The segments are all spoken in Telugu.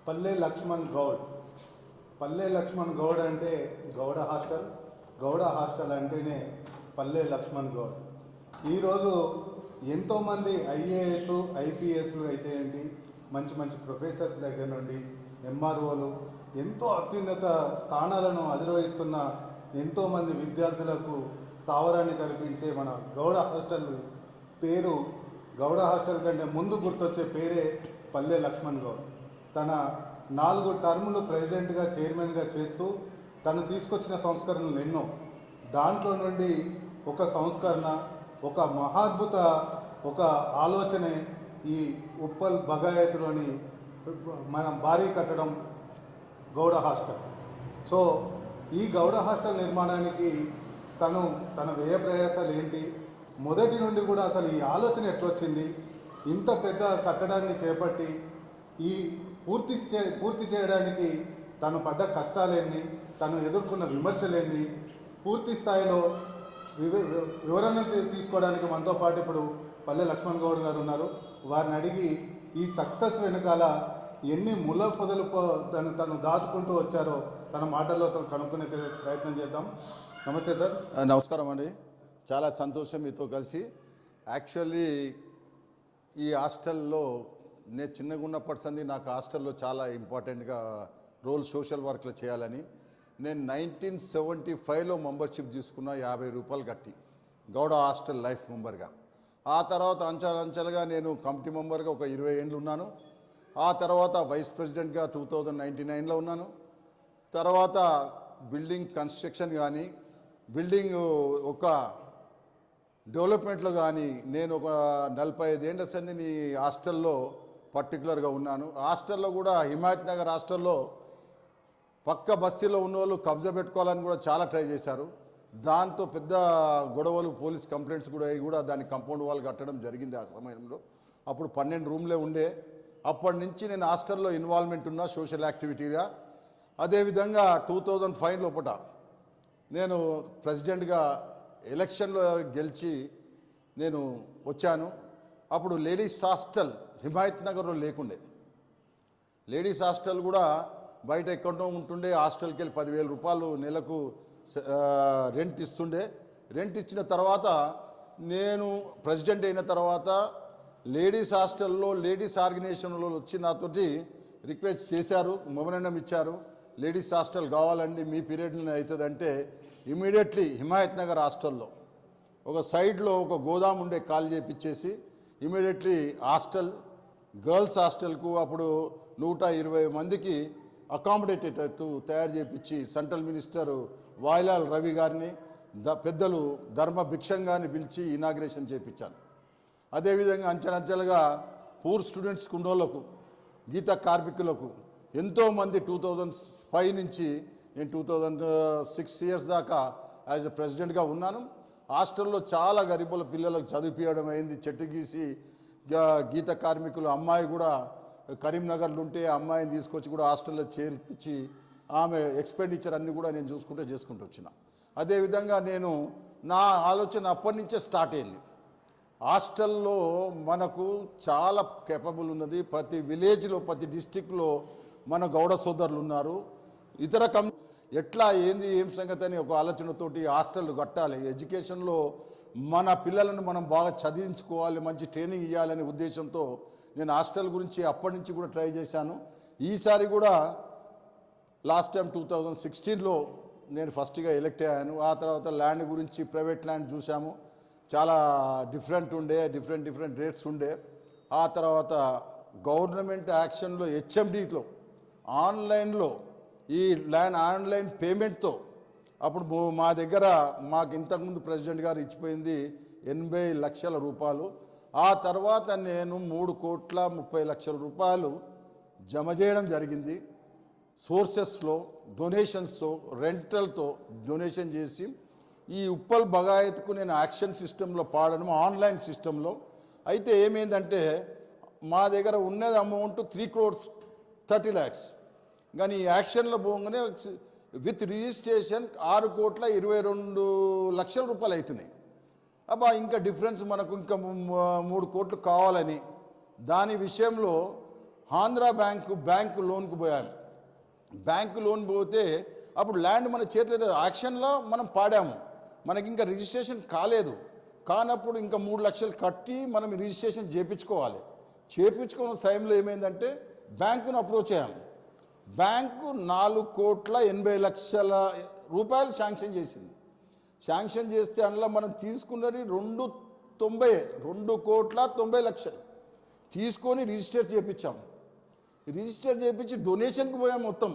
పల్లె లక్ష్మణ్ గౌడ్. పల్లె లక్ష్మణ్ గౌడ్ అంటే గౌడ హాస్టల్ అంటేనే పల్లె లక్ష్మణ్ గౌడ్. ఈరోజు ఎంతోమంది ఐఏఎస్ ఐపీఎస్లు అయితే ఏంటి, మంచి మంచి ప్రొఫెసర్స్ దగ్గర నుండి ఎంఆర్ఓలు ఎంతో అత్యున్నత స్థానాలను అధిరోహిస్తున్న ఎంతోమంది విద్యార్థులకు స్థావరాన్ని కల్పించే మన గౌడ హాస్టల్ పేరు, గౌడ హాస్టల్ కంటే ముందు గుర్తొచ్చే పేరే పల్లె లక్ష్మణ్ గౌడ్. తన 4 టర్ములు ప్రెసిడెంట్గా చైర్మన్గా చేస్తూ తను తీసుకొచ్చిన సంస్కరణలు ఎన్నో. దాంట్లో నుండి ఒక సంస్కరణ, ఒక మహాద్భుత ఒక ఆలోచనే ఈ ఉప్పల్ బగాయత్లోని మనం భారీ కట్టడం గౌడ హాస్టల్. సో ఈ గౌడ హాస్టల్ నిర్మాణానికి తన వ్యయ ప్రయాసాలు ఏంటి, మొదటి నుండి కూడా అసలు ఈ ఆలోచన ఎట్లొచ్చింది, ఇంత పెద్ద కట్టడాన్ని చేపట్టి ఈ పూర్తి చేయడానికి తను పడ్డ కష్టాలేంది, తను ఎదుర్కొన్న విమర్శలేంది, పూర్తి స్థాయిలో వివరణ తీసుకోవడానికి మనతో పాటు ఇప్పుడు పల్లె లక్ష్మణ్ గౌడ్ గారు ఉన్నారు. వారిని అడిగి ఈ సక్సెస్ వెనకాల ఎన్ని ముళ్ళ పొదలు తను దాటుకుంటూ వచ్చారో తన మాటల్లో కనుక్కునే ప్రయత్నం చేద్దాం. నమస్తే సార్. నమస్కారం అండి, చాలా సంతోషం మీతో కలిసి. యాక్చువల్లీ ఈ హాస్టల్లో నేను చిన్నగా ఉన్నప్పటి సంది నాకు హాస్టల్లో చాలా ఇంపార్టెంట్గా రోల్ సోషల్ వర్క్లో చేయాలని నేను 1975లో మెంబర్షిప్ తీసుకున్న 50 రూపాయలు కట్టి గౌడ హాస్టల్ లైఫ్ మెంబర్గా. ఆ తర్వాత అంచెలుగా నేను కమిటీ మెంబర్గా ఒక 20 ఏళ్ళు ఉన్నాను. ఆ తర్వాత వైస్ ప్రెసిడెంట్గా 2099లో ఉన్నాను. తర్వాత బిల్డింగ్ కన్స్ట్రక్షన్ కానీ బిల్డింగ్ ఒక డెవలప్మెంట్లో కానీ నేను ఒక 45 ఏళ్ల సంది హాస్టల్లో పర్టికులర్గా ఉన్నాను. హాస్టల్లో కూడా హిమాయత్ నగర్ హాస్టల్లో పక్క బస్తీలో ఉన్న వాళ్ళు కబ్జా పెట్టుకోవాలని కూడా చాలా ట్రై చేశారు. దాంతో పెద్ద గొడవలు, పోలీస్ కంప్లైంట్స్ కూడా దాన్ని కాంపౌండ్ వాల్ కట్టడం జరిగింది. ఆ సమయంలో అప్పుడు 12 రూమ్లే ఉండే. అప్పటి నుంచి నేను హాస్టల్లో ఇన్వాల్వ్మెంట్ ఉన్నా సోషల్ యాక్టివిటీగా. అదేవిధంగా 2005 లోపల నేను ప్రెసిడెంట్గా ఎలక్షన్లో గెలిచి నేను వచ్చాను. అప్పుడు లేడీస్ హాస్టల్ హిమాయత్ నగర్లో లేకుండే. లేడీస్ హాస్టల్ కూడా బయట ఎక్కడో ఉంటుండే. హాస్టల్కి వెళ్ళి 10,000 రూపాయలు నెలకు రెంట్ ఇస్తుండే. రెంట్ ఇచ్చిన తర్వాత నేను ప్రెసిడెంట్ అయిన తర్వాత లేడీస్ హాస్టల్లో లేడీస్ ఆర్గనైజేషన్లో వచ్చి నాతోటి రిక్వెస్ట్ చేశారు, మెమోరాండం ఇచ్చారు. లేడీస్ హాస్టల్ కావాలండి, మీ పీరియడ్లో అవుతుందంటే ఇమీడియట్లీ హిమాయత్ నగర్ హాస్టల్లో ఒక సైడ్లో ఒక గోదాం ఉండే కాల్ చేపించేసి ఇమీడియట్లీ హాస్టల్, గర్ల్స్ హాస్టల్కు అప్పుడు 120 మందికి అకామిడేటెడ్ తయారు చేయించి సెంట్రల్ మినిస్టర్ వాయిలాల్ రవి గారిని, పెద్దలు ధర్మ భిక్షం గారిని పిలిచి ఇనాగ్రేషన్ చేయించాను. అదేవిధంగా అంచెలంచెలుగా పూర్ స్టూడెంట్స్ కుండోళ్లకు, గీత కార్మికులకు ఎంతోమంది 2005 నుంచి నేను 2006 ఇయర్స్ దాకా యాజ్ ఎ ప్రెసిడెంట్గా ఉన్నాను. హాస్టల్లో చాలా గరీబుల పిల్లలకు చదివించడం అయింది. చెట్టు గీసి గీత కార్మికులు అమ్మాయి కూడా కరీంనగర్లో ఉంటే అమ్మాయిని తీసుకొచ్చి కూడా హాస్టల్లో చేర్పించి ఆమె ఎక్స్పెండిచర్ అన్నీ కూడా నేను చేసుకుంటూ వచ్చిన. అదేవిధంగా నేను నా ఆలోచన అప్పటి నుంచే స్టార్ట్ అయింది. హాస్టల్లో మనకు చాలా కేపబుల్ ఉన్నది. ప్రతి విలేజ్లో, ప్రతి డిస్టిక్లో మన గౌడ సోదరులు ఉన్నారు. ఇతర ఎట్లా ఏం సంగతి అని ఒక ఆలోచనతోటి హాస్టల్ కట్టాలి, ఎడ్యుకేషన్లో మన పిల్లలను మనం బాగా చదివించుకోవాలి, మంచి ట్రైనింగ్ ఇవ్వాలనే ఉద్దేశంతో నేను హాస్టల్ గురించి అప్పటి నుంచి కూడా ట్రై చేశాను. ఈసారి కూడా లాస్ట్ టైం 2016లో నేను ఫస్ట్గా ఎలక్ట్ అయ్యాను. ఆ తర్వాత ల్యాండ్ గురించి ప్రైవేట్ ల్యాండ్ చూసాము, చాలా డిఫరెంట్ రేట్స్ ఉండే. ఆ తర్వాత గవర్నమెంట్ యాక్షన్లో హెచ్ఎండిలో ఆన్లైన్లో ఈ ల్యాండ్ ఆన్లైన్ పేమెంట్తో అప్పుడు మా దగ్గర మాకు ఇంతకుముందు ప్రెసిడెంట్ గారు ఇచ్చిపోయింది 80 లక్షల రూపాయలు. ఆ తర్వాత నేను 3,30,00,000 రూపాయలు జమ చేయడం జరిగింది. సోర్సెస్లో, డొనేషన్స్తో, రెంటల్తో డొనేషన్ చేసి ఈ ఉప్పల్ బగాయత్కు నేను యాక్షన్ సిస్టంలో పాడడం, ఆన్లైన్ సిస్టంలో. అయితే ఏమైందంటే మా దగ్గర ఉన్నది అమౌంట్ 3,30,00,000, కానీ ఈ యాక్షన్లో పోగానే విత్ రిజిస్ట్రేషన్ 6,22,00,000 రూపాయలు అవుతున్నాయి. అబ్బా ఇంకా డిఫరెన్స్ మనకు ఇంకా 3 కోట్లు కావాలని దాని విషయంలో ఆంధ్ర బ్యాంకు లోన్కు పోయాను. బ్యాంకు లోన్ పోతే అప్పుడు ల్యాండ్ మన చేతిలో యాక్షన్లో మనం పాడాము, మనకి ఇంకా రిజిస్ట్రేషన్ కాలేదు. కానప్పుడు ఇంకా 3 లక్షలు కట్టి మనం రిజిస్ట్రేషన్ చేయించుకోవాలి. చేయించుకున్న టైంలో ఏమైందంటే బ్యాంకును అప్రోచ్ అయ్యాము. బ్యాంకు 4,80,00,000 రూపాయలు శాంక్షన్ చేసింది. శాంక్షన్ చేస్తే అందులో మనం తీసుకున్నది 2,90,00,000 తీసుకొని రిజిస్టర్ చేయించాం. రిజిస్టర్ చేయించి డొనేషన్కి పోయాం. మొత్తం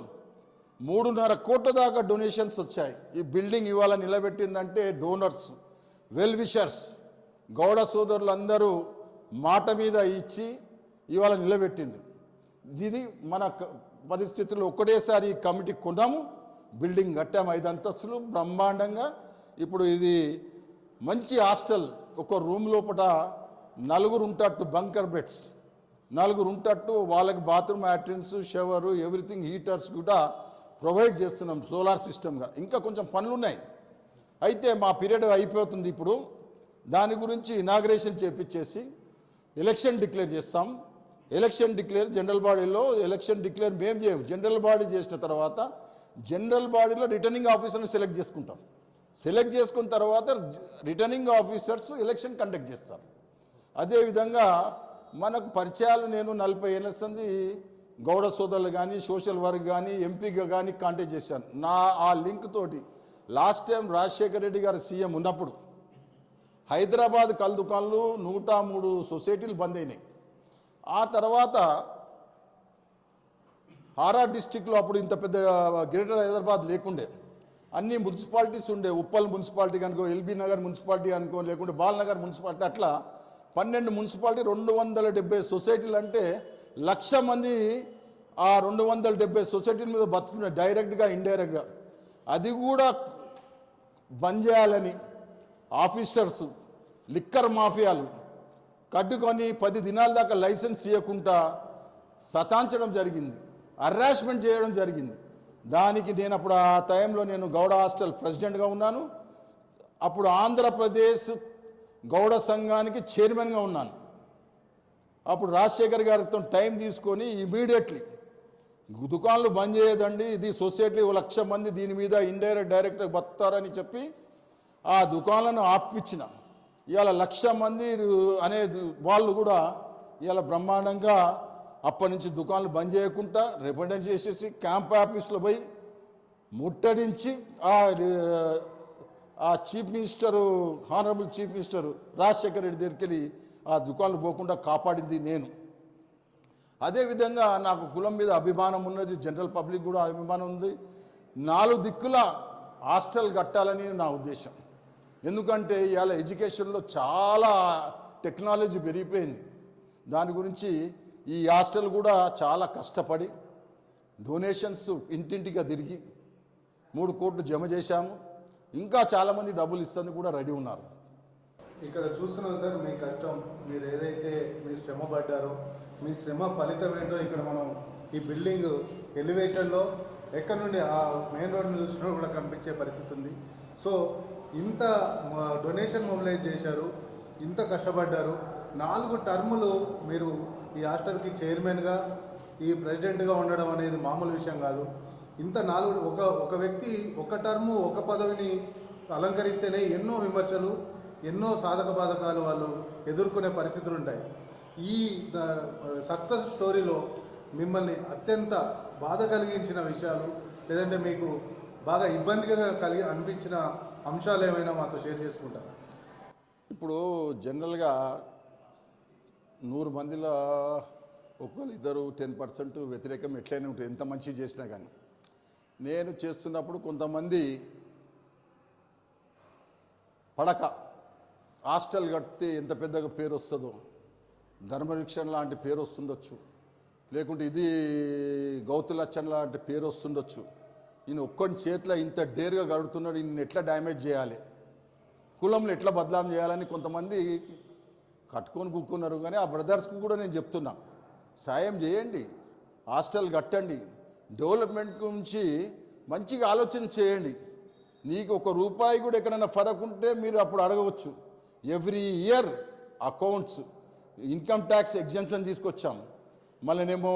3.5 కోట్ల దాకా డొనేషన్స్ వచ్చాయి. ఈ బిల్డింగ్ ఇవాళ నిలబెట్టిందంటే డోనర్స్, వెల్ విషర్స్, గౌడ సోదరులందరూ మాట మీద ఇచ్చి ఇవాళ నిలబెట్టింది. ఇది మన పరిస్థితుల్లో ఒకటేసారి ఈ కమిటీ కొన్నాము, బిల్డింగ్ కట్టాము 5 అంతస్తులు బ్రహ్మాండంగా. ఇప్పుడు ఇది మంచి హాస్టల్. ఒక రూమ్ లోపల 4 ఉంటట్టు బంకర్ బెడ్స్, 4 ఉంటట్టు, వాళ్ళకి bathroom attendance, shower, everything, heaters కూడా ప్రొవైడ్ చేస్తున్నాం సోలార్ సిస్టమ్గా. ఇంకా కొంచెం పనులు ఉన్నాయి. అయితే మా పీరియడ్ అయిపోతుంది ఇప్పుడు. దాని గురించి ఇనాగ్రేషన్ చేపించేసి ఎలక్షన్ డిక్లేర్ చేస్తాం. ఎలక్షన్ డిక్లేర్ జనరల్ బాడీలో ఎలక్షన్ డిక్లేర్ మేము చేయము. జనరల్ బాడీ చేసిన తర్వాత జనరల్ బాడీలో రిటర్నింగ్ ఆఫీసర్ని సెలెక్ట్ చేసుకుంటాం. సెలెక్ట్ చేసుకున్న తర్వాత రిటర్నింగ్ ఆఫీసర్స్ ఎలక్షన్ కండక్ట్ చేస్తారు. అదేవిధంగా మనకు పరిచయాలు, నేను 40 ఏళ్ళ సంది గౌడ సోదరులు కానీ, సోషల్ వర్క్ కానీ, ఎంపీగా కానీ కాంటాక్ట్ చేశాను. ఆ లింక్ తోటి లాస్ట్ టైం రాజశేఖర రెడ్డి గారు సీఎం ఉన్నప్పుడు హైదరాబాద్ కల్ దుకాన్లు 103 సొసైటీలు బంద్ అయినాయి. ఆ తర్వాత ఆర్ఆర్ డిస్టిక్లో అప్పుడు ఇంత పెద్ద గ్రేటర్ హైదరాబాద్ లేకుండే, అన్ని మున్సిపాలిటీస్ ఉండే. ఉప్పల్ మున్సిపాలిటీ అనుకో, ఎల్బీ నగర్ మున్సిపాలిటీ అనుకో, లేకుంటే బాలనగర్ మున్సిపాలిటీ, అట్లా 12 మున్సిపాలిటీ, 270 సొసైటీలు. అంటే 1,00,000 మంది ఆ 270 సొసైటీల మీద బతుకునే, డైరెక్ట్గా ఇండైరెక్ట్గా. అది కూడా బంద్ చేయాలని ఆఫీసర్స్, లిక్కర్ మాఫియాలు కట్టుకొని 10 దినాల దాకా లైసెన్స్ ఇవ్వకుండా సతాంచడం జరిగింది, హరాస్మెంట్ చేయడం జరిగింది. దానికి నేను అప్పుడు ఆ టైంలో నేను గౌడ హాస్టల్ ప్రెసిడెంట్గా ఉన్నాను. అప్పుడు ఆంధ్రప్రదేశ్ గౌడ సంఘానికి చైర్మన్గా ఉన్నాను. అప్పుడు రాజశేఖర్ గారితో టైం తీసుకొని ఇమీడియట్లీ దుకాణాలు బంద్ చేయదండి, ఇది సొసైటీ 1,00,000 మంది దీని మీద ఇండైరెక్ట్ డైరెక్ట్గా బతారని చెప్పి ఆ దుకాణాలను ఆపించిన. ఇవాళ 1,00,000 మంది అనేది వాళ్ళు కూడా ఇవాళ బ్రహ్మాండంగా అప్పటి నుంచి దుకాణాలు బంద్ చేయకుండా రిప్రజెంట్ చేసేసి క్యాంప్ ఆఫీస్లో పోయి ముట్టడించి ఆ chief minister, honourable chief minister Rajasekhara Reddy దగ్గరికి వెళ్ళి ఆ దుకాణాలు పోకుండా కాపాడింది నేను. అదేవిధంగా నాకు కులం మీద అభిమానం ఉన్నది, జనరల్ పబ్లిక్ కూడా అభిమానం ఉంది. 4 దిక్కుల హాస్టల్ కట్టాలని నా ఉద్దేశం. ఎందుకంటే ఇవాళ ఎడ్యుకేషన్లో చాలా టెక్నాలజీ పెరిగిపోయింది. దాని గురించి ఈ హాస్టల్ కూడా చాలా కష్టపడి డొనేషన్స్ ఇంటింటిగా తిరిగి 3 కోట్లు జమ చేశాము. ఇంకా చాలామంది డబ్బులు ఇస్తుంది కూడా రెడీ ఉన్నారు. ఇక్కడ చూస్తున్నాం సార్, మీ కష్టం, మీరు ఏదైతే మీ శ్రమ పడ్డారో, మీ శ్రమ ఫలితం ఏంటో ఇక్కడ మనం ఈ బిల్డింగ్ ఎలివేషన్లో ఎక్కడ నుండి ఆ మెయిన్ రోడ్ చూసినా కూడా కనిపించే పరిస్థితి ఉంది. సో ఇంత డొనేషన్ మొబిలైజ్ చేశారు, ఇంత కష్టపడ్డారు. 4 టర్ములు మీరు ఈ హాస్టల్కి చైర్మన్గా, ఈ ప్రెసిడెంట్గా ఉండడం అనేది మామూలు విషయం కాదు. ఇంత 4 ఒక వ్యక్తి ఒక టర్ము ఒక పదవిని అలంకరిస్తేనే ఎన్నో విమర్శలు, ఎన్నో సాధక బాధకాలు వాళ్ళు ఎదుర్కొనే పరిస్థితులు ఉంటాయి. ఈ సక్సెస్ స్టోరీలో మిమ్మల్ని అత్యంత బాధ కలిగించిన విషయాలు, లేదంటే మీకు బాగా ఇబ్బందిగా అనిపించిన అంశాలు ఏమైనా మాతో షేర్ చేసుకుంటారా? ఇప్పుడు జనరల్గా 100 మందిలో ఒకళ్ళు ఇద్దరు 10% వ్యతిరేకం ఎట్లయినా ఉంటుంది, ఎంత మంచి చేసినా కానీ. నేను చేస్తున్నప్పుడు కొంతమంది పడక హాస్టల్ కడితే ఎంత పెద్దగా పేరు వస్తుందో, ధర్మవృక్షం లాంటి పేరు వస్తుండొచ్చు, లేకుంటే ఇది గౌతులచ్చన్ లాంటి పేరు వస్తుండొచ్చు. ఈయన ఒక్కడి చేతిలో ఇంత డేర్గా గడుతున్నాడు, ఈయన ఎట్లా డ్యామేజ్ చేయాలి, కులంలో ఎట్లా బదలాం చేయాలని కొంతమంది కట్టుకొని కూక్కున్నారు. కానీ ఆ బ్రదర్స్కి కూడా నేను చెప్తున్నా, సాయం చేయండి, హాస్టల్ కట్టండి, డెవలప్మెంట్ గురించి మంచిగా ఆలోచన చేయండి. నీకు ₹1 కూడా ఎక్కడైనా ఫరక్ ఉంటే మీరు అప్పుడు అడగవచ్చు. Every year accounts, income tax exemption తీసుకొచ్చాం. మళ్ళీనేమో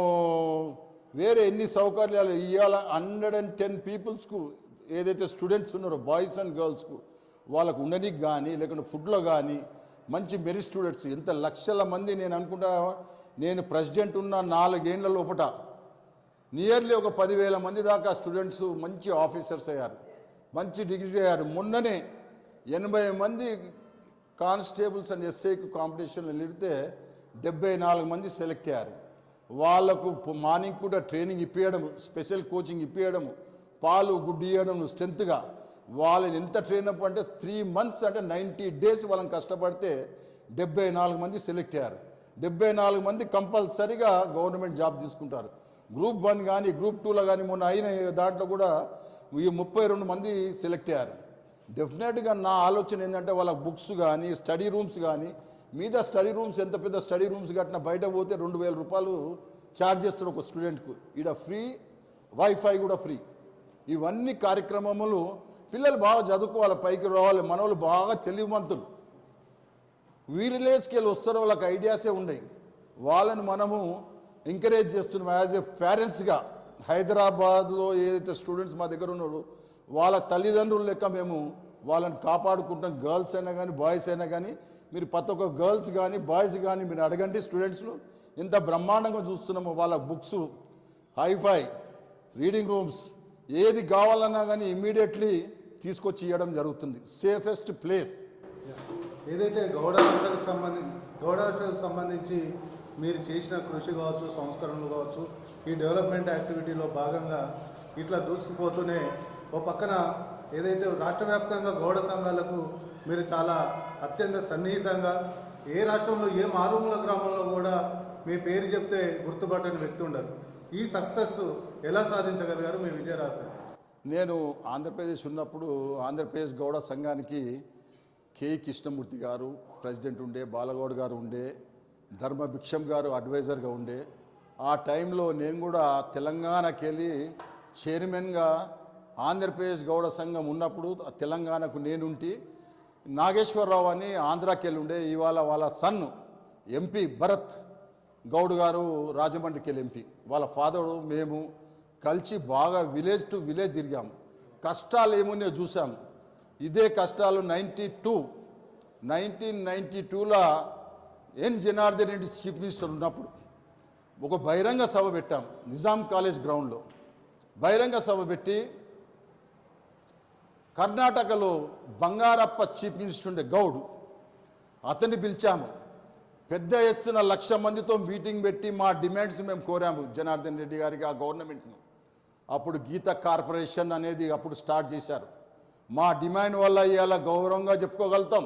వేరే ఎన్ని సౌకర్యాలు ఇవాళ 110 పీపుల్స్కు ఏదైతే స్టూడెంట్స్ ఉన్నారో బాయ్స్ అండ్ గర్ల్స్కు వాళ్ళకు ఉండడానికి కానీ లేకుంటే ఫుడ్లో కానీ మంచి మెరిట్ స్టూడెంట్స్ ఎంత లక్షల మంది నేను అనుకుంటా నేను ప్రెసిడెంట్ ఉన్న 4 ఏళ్ల లోపట నియర్లీ ఒక 10,000 మంది దాకా స్టూడెంట్స్ మంచి ఆఫీసర్స్ అయ్యారు, మంచి డిగ్రీ అయ్యారు. మొన్ననే 80 మంది కానిస్టేబుల్స్ అండ్ ఎస్ఐకి కాంపిటీషన్లో నిలిపితే 74 మంది సెలెక్ట్ అయ్యారు. వాళ్ళకు మార్నింగ్ పూట ట్రైనింగ్ ఇప్పించడము, స్పెషల్ కోచింగ్ ఇప్పించడము, పాలు గుడ్డు ఇవ్వడం స్ట్రెంత్గా వాళ్ళని ఎంత ట్రైన్ అప్ అంటే 3 months అంటే 90 days వాళ్ళని కష్టపడితే 74 మంది సెలెక్ట్ అయ్యారు. 74 మంది కంపల్సరీగా గవర్నమెంట్ జాబ్ తీసుకుంటారు. గ్రూప్ 1 కానీ గ్రూప్ 2లో కానీ మొన్న అయిన దాంట్లో కూడా ఈ 32 మంది సెలెక్ట్ అయ్యారు. డెఫినెట్గా నా ఆలోచన ఏంటంటే వాళ్ళ బుక్స్ కానీ స్టడీ రూమ్స్ కానీ మీద స్టడీ రూమ్స్ ఎంత పెద్ద స్టడీ రూమ్స్ కట్టినా బయట పోతే 2,000 రూపాయలు ఛార్జ్ చేస్తారు ఒక స్టూడెంట్కు. ఈడ ఫ్రీ, వైఫై కూడా ఫ్రీ. ఇవన్నీ కార్యక్రమములు పిల్లలు బాగా చదువుకోవాలి, పైకి రావాలి. మనోళ్ళు బాగా తెలివిమంతులు విలేజ్కి వెళ్ళి వస్తారో వాళ్ళకి ఐడియాసే ఉండవు. వాళ్ళని మనము ఎంకరేజ్ చేస్తున్నాం యాజ్ ఏ పేరెంట్స్గా. హైదరాబాద్లో ఏదైతే స్టూడెంట్స్ మా దగ్గర ఉన్నారో వాళ్ళ తల్లిదండ్రుల లెక్క మేము వాళ్ళని కాపాడుకుంటాం. గర్ల్స్ అయినా కానీ బాయ్స్ అయినా కానీ మీరు ప్రతి ఒక్క గర్ల్స్ కానీ బాయ్స్ కానీ మీరు అడగండి స్టూడెంట్స్ను ఎంత బ్రహ్మాండంగా చూస్తున్నామో. వాళ్ళ బుక్స్, హైఫై, రీడింగ్ రూమ్స్ ఏది కావాలన్నా కానీ ఇమ్మీడియట్లీ తీసుకొచ్చి ఇవ్వడం జరుగుతుంది. Safest place. ఏదైతే గౌడ హాస్టల్కి సంబంధించి మీరు చేసిన కృషి కావచ్చు, సంస్కరణలు కావచ్చు, ఈ డెవలప్మెంట్ యాక్టివిటీలో భాగంగా ఇట్లా దూసుకుపోతూనే ఓ పక్కన ఏదైతే రాష్ట్ర వ్యాప్తంగా గౌడ సంఘాలకు మీరు చాలా అత్యంత సన్నిహితంగా, ఏ రాష్ట్రంలో ఏ మారుమూల గ్రామంలో కూడా మీ పేరు చెప్తే గుర్తుపట్టని వ్యక్తి ఉండరు. ఈ సక్సెస్ ఎలా సాధించగలిగారు మీ విజయరాశి? నేను ఆంధ్రప్రదేశ్ ఉన్నప్పుడు ఆంధ్రప్రదేశ్ గౌడ సంఘానికి కె కృష్ణమూర్తి గారు ప్రెసిడెంట్ ఉండే, బాలగౌడ్ గారు ఉండే, ధర్మభిక్షం గారు అడ్వైజర్గా ఉండే. ఆ టైంలో నేను కూడా తెలంగాణకి వెళ్ళి చైర్మన్గా ఆంధ్రప్రదేశ్ గౌడ సంఘం ఉన్నప్పుడు తెలంగాణకు నేనుంటి, నాగేశ్వరరావు అని ఆంధ్రాకి వెళ్ళి ఉండే. ఇవాళ వాళ్ళ సన్ ఎంపీ భరత్ గౌడ్ గారు రాజమండ్రికి వెళ్ళి ఎంపీ. వాళ్ళ ఫాదరు మేము కలిసి బాగా విలేజ్ టు విలేజ్ తిరిగాము. కష్టాలు ఏమున్నాయో చూసాము. ఇదే కష్టాలు 1992లో ఎన్ జనార్దన్ రెడ్డి చీఫ్ మినిస్టర్ ఉన్నప్పుడు ఒక బహిరంగ సభ పెట్టాం నిజాం కాలేజ్ గ్రౌండ్లో. బహిరంగ సభ పెట్టి కర్ణాటకలో బంగారప్ప చీఫ్ మినిస్టర్ ఉండే గౌడ్, అతన్ని పిలిచాము. పెద్ద ఎత్తున 1,00,000 మందితో మీటింగ్ పెట్టి మా డిమాండ్స్ మేము కోరాము జనార్దన్ రెడ్డి గారికి, ఆ గవర్నమెంట్ను. అప్పుడు గీత కార్పొరేషన్ అనేది అప్పుడు స్టార్ట్ చేశారు. మా డిమాండ్ వల్ల ఇవాళ గౌరవంగా చెప్పుకోగలుగుతాం.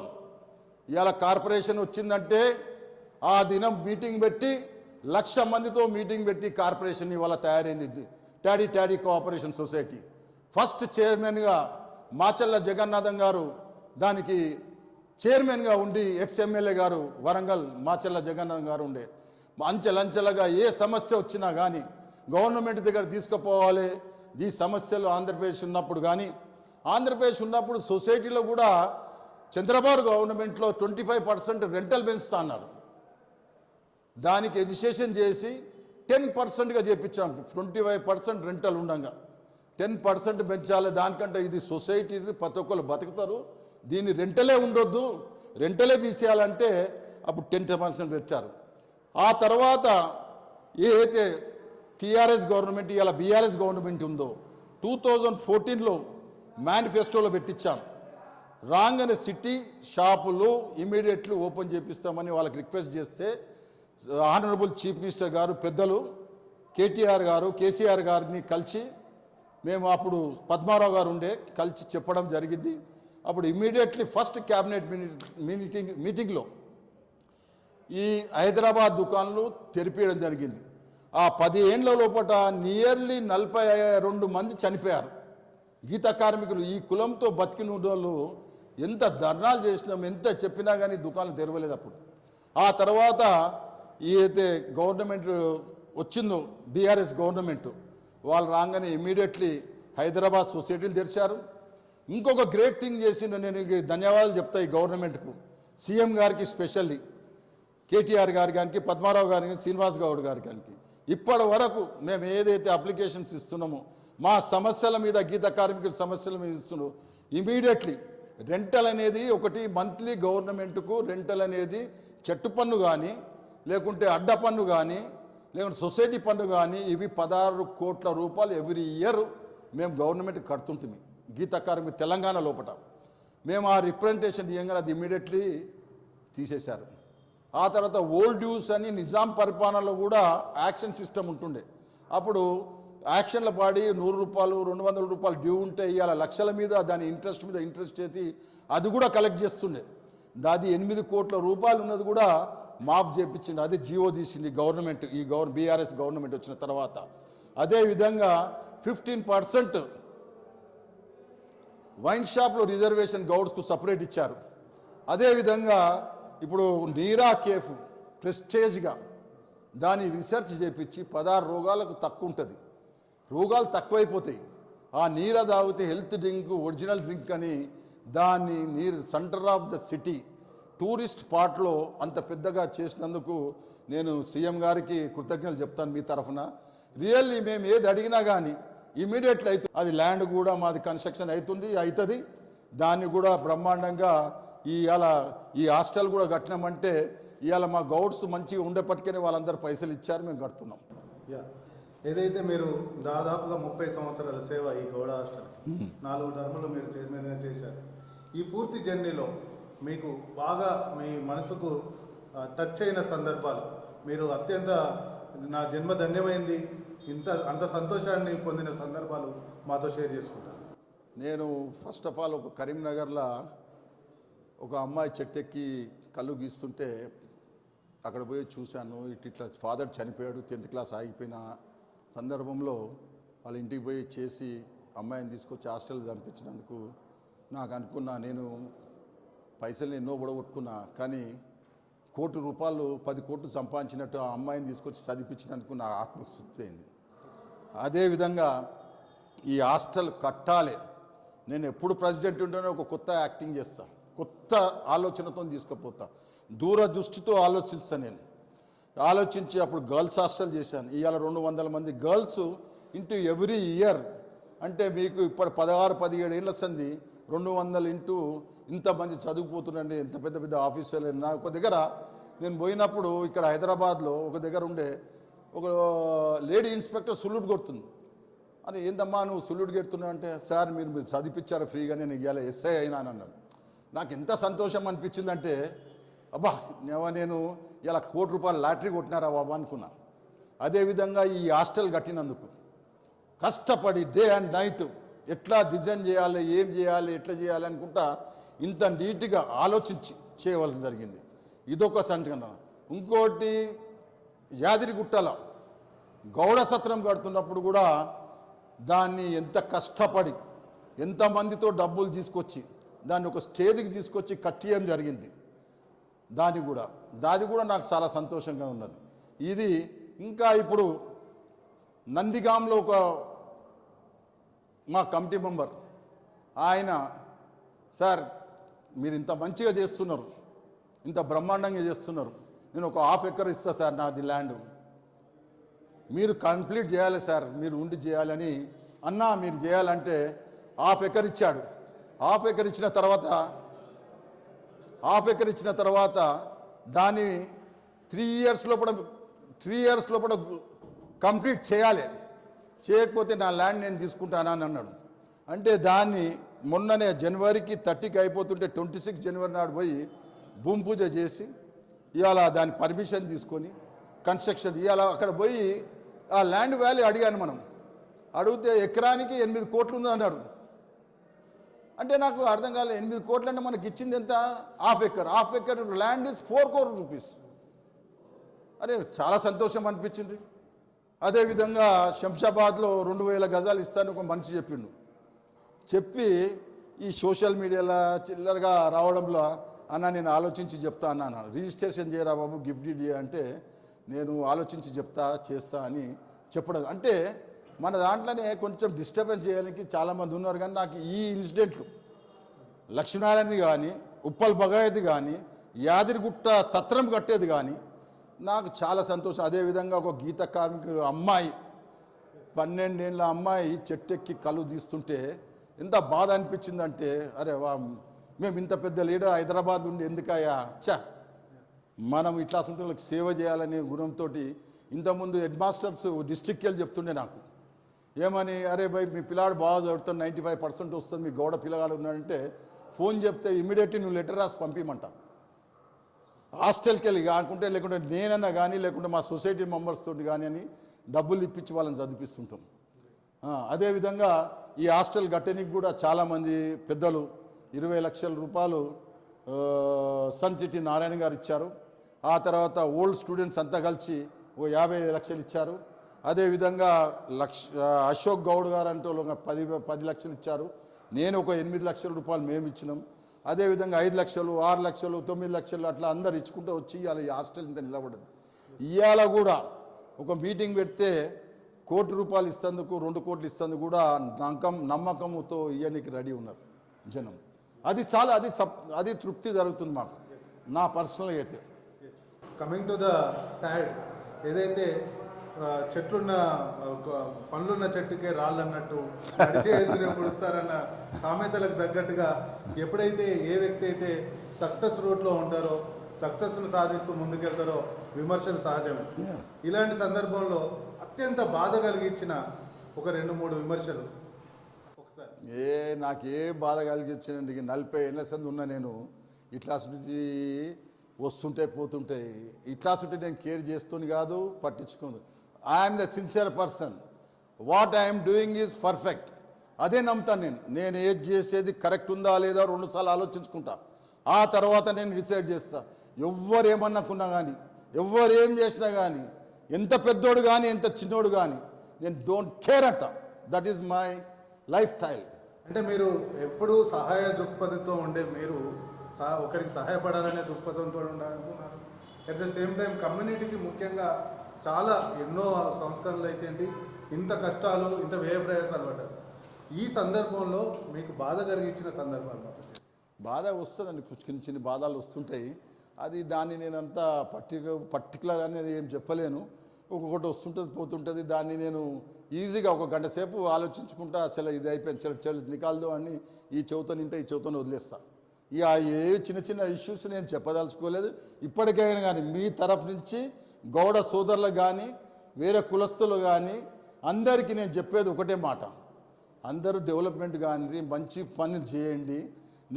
ఇవాళ కార్పొరేషన్ వచ్చిందంటే ఆ దినం మీటింగ్ పెట్టి 1,00,000 మందితో మీటింగ్ పెట్టి కార్పొరేషన్ ఇవాళ తయారైంది. Toddy cooperation society. ఫస్ట్ చైర్మన్గా మాచల్ల జగన్నాథం గారు దానికి చైర్మన్గా ఉండి, ఎక్స్ఎమ్మెల్యే గారు వరంగల్ మాచల్ల జగన్నాథం గారు ఉండే. అంచెలంచెలుగా ఏ సమస్య వచ్చినా కానీ గవర్నమెంట్ దగ్గర తీసుకుపోవాలి. ఈ సమస్యలు ఆంధ్రప్రదేశ్ ఉన్నప్పుడు కానీ, ఆంధ్రప్రదేశ్ ఉన్నప్పుడు సొసైటీలో కూడా చంద్రబాబు గవర్నమెంట్లో 25% రెంటల్ పెంచుతా అన్నారు. దానికి ఎజిటేషన్ చేసి 10%గా చేయించాం. 25% రెంటల్ ఉండగా 10% పెంచాలి. దానికంటే ఇది సొసైటీ, ప్రతి ఒక్కరు బతుకుతారు, దీన్ని రెంటలే ఉండొద్దు, రెంటలే తీసేయాలంటే అప్పుడు 10% పెట్టారు. ఆ తర్వాత ఏదైతే టీఆర్ఎస్ గవర్నమెంట్ ఇవాళ బీఆర్ఎస్ గవర్నమెంట్ ఉందో 2014లో మేనిఫెస్టోలో పెట్టించాం. రాగానే సిటీ షాపులు ఇమీడియట్లీ ఓపెన్ చేపిస్తామని వాళ్ళకి రిక్వెస్ట్ చేస్తే ఆనరబుల్ చీఫ్ మినిస్టర్ గారు పెద్దలు కేటీఆర్ గారు, కేసీఆర్ గారిని కలిసి మేము అప్పుడు పద్మారావు గారు ఉండే కలిసి చెప్పడం జరిగింది. అప్పుడు ఇమీడియట్లీ ఫస్ట్ క్యాబినెట్ మీటింగ్లో ఈ హైదరాబాద్ దుకాన్లు తెరిపేయడం జరిగింది. ఆ 10 ఏళ్ల లోపల నియర్లీ 42 మంది చనిపోయారు గీత కార్మికులు. ఈ కులంతో బతికిన వాళ్ళు ఎంత ధర్నాలు చేసినాం, ఎంత చెప్పినా కానీ దుకాణాలు తెరవలేదు అప్పుడు. ఆ తర్వాత ఏదైతే గవర్నమెంట్ వచ్చిందో బీఆర్ఎస్ గవర్నమెంట్, వాళ్ళు రాగానే ఇమీడియట్లీ హైదరాబాద్ సొసైటీలు తెరిచారు. ఇంకొక గ్రేట్ థింగ్ చేసిన నేను ధన్యవాదాలు చెప్తా ఈ గవర్నమెంట్కు, సీఎం గారికి స్పెషల్లీ, కేటీఆర్ గారి కానీ, పద్మారావు గారికి, శ్రీనివాస్ గౌడ్ గారి కానీ. ఇప్పటి వరకు మేము ఏదైతే అప్లికేషన్స్ ఇస్తున్నామో మా సమస్యల మీద గీత కార్మికుల సమస్యల మీద ఇస్తున్నాం ఇమీడియట్లీ రెంటల్ అనేది ఒకటి మంత్లీ గవర్నమెంట్కు రెంటల్ అనేది చెట్టు పన్ను కానీ లేకుంటే అడ్డ పన్ను కానీ లేకుంటే సొసైటీ పన్ను కానీ ఇవి 16 కోట్ల రూపాయలు ఎవ్రీ ఇయర్ మేము గవర్నమెంట్కి కడుతుంటుంది గీత కార్మిక తెలంగాణ లోపల మేము ఆ రిప్రజెంటేషన్ ఇవ్వగానే అది ఇమీడియట్లీ తీసేశారు. ఆ తర్వాత ఓల్డ్ డ్యూస్ అని నిజాం పరిపాలనలో కూడా యాక్షన్ సిస్టమ్ ఉంటుండే. అప్పుడు యాక్షన్ల పాడి 100 రూపాయలు 200 రూపాయలు డ్యూ ఉంటే ఇవాళ లక్షల మీద దాని ఇంట్రెస్ట్ మీద ఇంట్రెస్ట్ చేసి అది కూడా కలెక్ట్ చేస్తుండే. దాది 8 కోట్ల రూపాయలు ఉన్నది కూడా మాఫ్ చేయించింది. అదే జీవో తీసింది గవర్నమెంట్ ఈ బీఆర్ఎస్ గవర్నమెంట్ వచ్చిన తర్వాత. అదేవిధంగా 15% వైన్ షాప్లో రిజర్వేషన్ గౌడ్స్కు సపరేట్ ఇచ్చారు. అదేవిధంగా ఇప్పుడు నీరా కేఫ్ ప్రెస్టేజ్గా దాన్ని రీసెర్చ్ చేయించి 16 రోగాలకు తక్కువ ఉంటుంది, రోగాలు తక్కువైపోతాయి. ఆ నీర తాగితే హెల్త్ డ్రింక్ ఒరిజినల్ డ్రింక్ అని దాన్ని నీరు centre of the city tourist స్పాట్లో అంత పెద్దగా చేసినందుకు నేను సీఎం గారికి కృతజ్ఞతలు చెప్తాను మీ తరఫున. రియల్లీ మేము ఏది అడిగినా కానీ ఇమీడియట్లీ అవుతుంది. అది ల్యాండ్ కూడా మాది కన్స్ట్రక్షన్ అవుతుంది. దాన్ని కూడా బ్రహ్మాండంగా ఈ హాస్టల్ కూడా కట్టినామంటే ఇవాళ మా గౌడ్స్ మంచిగా ఉండేపటికనే వాళ్ళందరూ పైసలు ఇచ్చారు, మేము కడుతున్నాం. యా, ఏదైతే మీరు దాదాపుగా 30 సంవత్సరాల సేవ ఈ గౌడ హాస్టల్ 4 టర్ములు మీరు చైర్మన్గా చేశారు. ఈ పూర్తి జర్నీలో మీకు బాగా మీ మనసుకు టచ్ అయిన సందర్భాలు, మీరు అత్యంత నా జన్మ ధన్యమైంది అంత సంతోషాన్ని పొందిన సందర్భాలు మాతో షేర్ చేసుకుంటారు. నేను ఫస్ట్ ఆఫ్ ఆల్ ఒక కరీంనగర్లో ఒక అమ్మాయి చెట్టెక్కి కళ్ళు గీస్తుంటే అక్కడ పోయి చూశాను. ఇట్లా ఫాదర్ చనిపోయాడు, 10th క్లాస్ ఆగిపోయిన సందర్భంలో వాళ్ళ ఇంటికి పోయి చేసి అమ్మాయిని తీసుకొచ్చి హాస్టల్ పంపించినందుకు నాకు అనుకున్నా, నేను పైసలు ఎన్నో బుడగొట్టుకున్నా, కానీ ₹1 కోటి 10 కోట్లు సంపాదించినట్టు ఆ అమ్మాయిని తీసుకొచ్చి చదివించినందుకు నా ఆత్మకు తృప్తి అయింది. అదేవిధంగా ఈ హాస్టల్ కట్టాలి. నేను ఎప్పుడు ప్రెసిడెంట్ ఉంటేనే ఒక కొత్త యాక్టింగ్ చేస్తా, కొత్త ఆలోచనతో తీసుకుపోతా, దూరదృష్టితో ఆలోచిస్తాను. నేను ఆలోచించి అప్పుడు గర్ల్స్ హాస్టల్ చేశాను. ఇవాళ 200 మంది గర్ల్స్ ఇంటూ ఎవ్రీ ఇయర్ అంటే మీకు ఇప్పుడు 16-17 ఏళ్ళ సంది 200 ఇంటూ ఇంతమంది చదువుకుపోతుండండి. ఎంత పెద్ద పెద్ద ఆఫీసర్లు. నా ఒక దగ్గర నేను పోయినప్పుడు ఇక్కడ హైదరాబాద్లో ఒక దగ్గర ఉండే ఒక లేడీ ఇన్స్పెక్టర్ సుల్యూట్ కొడుతుంది. అని ఏందమ్మా నువ్వు సుల్యూట్ కొడుతున్నావు అంటే, సార్ మీరు చదివించారు ఫ్రీగా, నేను ఇవాళ ఎస్ఐ అయినాను అన్నాడు. నాకు ఎంత సంతోషం అనిపించిందంటే, అబ్బా నేను ఇలా ₹1 కోటి లాటరీ కొట్టినారా బాబా అనుకున్నా. అదేవిధంగా ఈ హాస్టల్ కట్టినందుకు కష్టపడి డే అండ్ నైట్ ఎట్లా డిజైన్ చేయాలి, ఏం చేయాలి, ఎట్లా చేయాలి అనుకుంటా ఇంత నీట్గా ఆలోచించి చేయవలసి జరిగింది. ఇదొక సంఘటన. ఇంకోటి యాదిరిగుట్టల గౌడ సత్రం కడుతున్నప్పుడు కూడా దాన్ని ఎంత కష్టపడి ఎంతమందితో డబ్బులు తీసుకొచ్చి దాన్ని ఒక స్టేజ్కి తీసుకొచ్చి కట్టియం జరిగింది. దాది కూడా నాకు చాలా సంతోషంగా ఉన్నది. ఇది ఇంకా ఇప్పుడు నందిగాంలో ఒక మా కమిటీ మెంబర్ ఆయన, సార్ మీరు ఇంత మంచిగా చేస్తున్నారు, ఇంత బ్రహ్మాండంగా చేస్తున్నారు, నేను ఒక ½ ఎకర్ ఇస్తా సార్ నాది ల్యాండ్, మీరు కంప్లీట్ చేయాలి సార్, మీరు ఉండి చేయాలని అన్నా. మీరు చేయాలంటే ½ ఎకర్ ఇచ్చాడు. ½ ఎకర్ ఇచ్చిన తర్వాత దాన్ని 3 ఇయర్స్ లోపల కంప్లీట్ చేయాలి, చేయకపోతే నా ల్యాండ్ నేను తీసుకుంటానని అన్నాడు. అంటే దాన్ని మొన్ననే జనవరికి 30కి అయిపోతుంటే 26 జనవరి నాడు పోయి భూమి పూజ చేసి ఇవాళ దాని పర్మిషన్ తీసుకొని కన్స్ట్రక్షన్ ఇవాళ అక్కడ పోయి ఆ ల్యాండ్ వాల్యూ అడిగాను. మనం అడిగితే ఎకరానికి 8 కోట్లు ఉంది అన్నాడు. అంటే నాకు అర్థం కాలేదు, 8 కోట్లు అంటే మనకి ఇచ్చింది ఎంత? ½ acre land is 4 crore rupees. అరే చాలా సంతోషం అనిపించింది. అదేవిధంగా శంషాబాద్లో 2000 గజాలు ఇస్తాను ఒక మనిషి చెప్పి ఈ సోషల్ మీడియాలో చిల్లరగా రావడంలో అన్న నేను ఆలోచించి చెప్తా అన్నాను. రిజిస్ట్రేషన్ చేయరా బాబు, గిఫ్ట్ డీడ్ అంటే నేను ఆలోచించి చేస్తా అని చెప్పడం. అంటే మన దాంట్లోనే కొంచెం డిస్టర్బెన్స్ చేయడానికి చాలామంది ఉన్నారు. కానీ నాకు ఈ ఇన్సిడెంట్లు లక్ష్మీనారాయణది కానీ, ఉప్పల్ బగాయది కానీ, యాదిరిగుట్ట సత్రం కట్టేది కానీ నాకు చాలా సంతోషం. అదేవిధంగా ఒక గీత కార్మికుడు అమ్మాయి 12 ఏళ్ళ అమ్మాయి చెట్టెక్కి కళ్ళు తీస్తుంటే ఎంత బాధ అనిపించిందంటే, అరే వా, మేము ఇంత పెద్ద లీడర్ హైదరాబాద్ నుండి ఎందుకయ్యా, మనం ఇట్లా వాళ్ళకి సేవ చేయాలనే గుణంతో ఇంతకుముందు హెడ్ మాస్టర్స్ డిస్ట్రిక్ట్కి వెళ్ళి చెప్తుండే నాకు ఏమని, అరే భయ్ మీ పిల్లాడు బాగా చదువుతాడు, 95% వస్తుంది, మీ గౌడ పిల్లగాడు ఉన్నాడంటే ఫోన్ చెప్తే ఇమీడియట్లీ నువ్వు లెటర్ రాసి పంపించమంట. హాస్టల్కి వెళ్ళి కాకుంటే, లేకుంటే నేనన్నా కానీ, లేకుంటే మా సొసైటీ మెంబర్స్ తోటి కానీ అని డబ్బులు ఇప్పించి వాళ్ళని చదివిస్తుంటాం. అదేవిధంగా ఈ హాస్టల్ కట్టడానికి కూడా చాలామంది పెద్దలు 20 లక్షల రూపాయలు సన్ సిటీ నారాయణ గారు ఇచ్చారు. ఆ తర్వాత ఓల్డ్ స్టూడెంట్స్ అంతా కలిసి ఓ 50 లక్షలు ఇచ్చారు. అదేవిధంగా అశోక్ గౌడ్ గారు అంటే 10 లక్షలు ఇచ్చారు. నేను ఒక 8 లక్షల రూపాయలు మేము ఇచ్చినాం. అదేవిధంగా 5 లక్షలు, 6 లక్షలు, 9 లక్షలు అట్లా అందరు ఇచ్చుకుంటూ వచ్చి ఇవాళ ఈ హాస్టల్ ఇంత నిలబడదు. ఇవాళ కూడా ఒక మీటింగ్ పెడితే ₹1 కోటి ఇస్తందుకు, 2 కోట్లు ఇస్తందుకు కూడా నమ్మకంతో ఇయ్యనికి రెడీ ఉన్నారు జనం. అది చాలా అది తృప్తి జరుగుతుంది మాకు, నా పర్సనల్గా అయితే. కమింగ్ టు ద సాడ్, ఏదైతే చెట్లున్న పండ్లున్న చెట్టుకే రాళ్ళు అన్నట్టు పుడుస్తారన్న సామెతలకు తగ్గట్టుగా ఎప్పుడైతే ఏ వ్యక్తి అయితే సక్సెస్ రూట్లో ఉంటారో, సక్సెస్ను సాధిస్తూ ముందుకెళ్తారో విమర్శలు సహజమే. ఇలాంటి సందర్భంలో అత్యంత బాధ కలిగించిన ఒక 2-3 విమర్శలు ఒకసారి. నాకు ఏ బాధ కలిగించినందుకు 40 ఏళ్ళ సంది ఉన్నా నేను. ఇట్లాస్ నుంచి వస్తుంటే పోతుంటాయి, ఇట్లాస్ ఉంటే నేను కేర్ చేస్తుంది కాదు, పట్టించుకోదు. I'm the sincere person, what I'm doing is perfect. అదే నమ్ముతాను నేను ఏది చేసేది కరెక్ట్ ఉందా లేదా 2 సార్లు ఆలోచించుకుంటా. ఆ తర్వాత నేను డిసైడ్ చేస్తా. ఎవ్వరేమన్నకున్నా కానీ, ఎవ్వరేం చేసినా కానీ, ఎంత పెద్దోడు కానీ ఎంత చిన్నోడు కానీ, నేను డోంట్ కేర్ అంట. That is my life style. అంటే మీరు ఎప్పుడూ సహాయ దృక్పథంతో ఉండే మీరు ఒకరికి సహాయపడాలనే దృక్పథంతో ఉండాలనుకున్నారు. అట్ ద సేమ్ టైం కమ్యూనిటీకి ముఖ్యంగా చాలా ఎన్నో సంస్కరణలు అయితే ఇంత కష్టాలు, ఇంత వ్యయ ప్రయాసాలు పడ్డారు. ఈ సందర్భంలో మీకు బాధ కలిగించిన సందర్భాలు మాత్రం? బాధ వస్తుందండి, చిన్న చిన్న బాధలు వస్తుంటాయి. అది దాన్ని నేనంతా పర్టికులర్ అనేది ఏం చెప్పలేను. ఒక్కొక్కటి వస్తుంటుంది పోతుంటుంది. దాన్ని నేను ఈజీగా 1 గంట సేపు ఆలోచించుకుంటా, చలో ఇది అయిపోయింది, చలో నికాల్దో అని ఈ చెవుతో నింటే ఈ చెవుతో వదిలేస్తా. ఇక ఏ చిన్న చిన్న ఇష్యూస్ నేను చెప్పదలుచుకోలేదు. ఇప్పటికైనా కానీ మీ తరఫు నుంచి గౌడ సోదరులకు కానీ, వేరే కులస్తులు కానీ అందరికీ నేను చెప్పేది ఒకటే మాట, అందరూ డెవలప్మెంట్ కానీ మంచి పనులు చేయండి,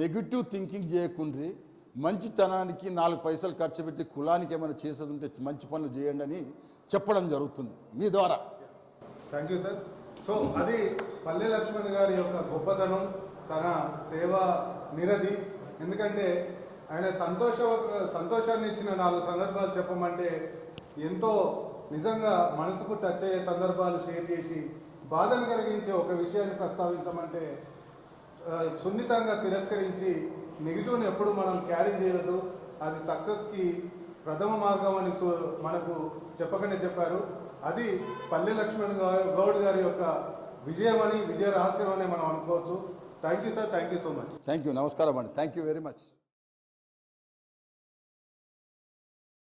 నెగిటివ్ థింకింగ్ చేయకుండ్రి, మంచితనానికి 4 పైసలు ఖర్చు పెట్టి కులానికి ఏమైనా చేసేది ఉంటే మంచి పనులు చేయండి అని చెప్పడం జరుగుతుంది మీ ద్వారా. Thank you sir. సో అది పల్లె లక్ష్మణ్ గారి యొక్క గొప్పతనం, తన సేవా నిరది. ఎందుకంటే ఆయన సంతోషాన్ని ఇచ్చిన 4 సందర్భాలు చెప్పమంటే ఎంతో నిజంగా మనసుకు టచ్ అయ్యే సందర్భాలు షేర్ చేసి, బాధను కలిగించే ఒక విషయాన్ని ప్రస్తావించమంటే సున్నితంగా తిరస్కరించి, నెగిటివ్ని ఎప్పుడు మనం క్యారీ చేయొద్దు, అది సక్సెస్కి ప్రథమ మార్గం అని మనకు చెప్పకనే చెప్పారు. అది పల్లె లక్ష్మణ్ గౌడ్ గారి యొక్క విజయ రహస్యం అని మనం అనుకోవచ్చు. Thank you sir, thank you so much. Thank you, నమస్కారం అండి, థ్యాంక్ యూ వెరీ మచ్.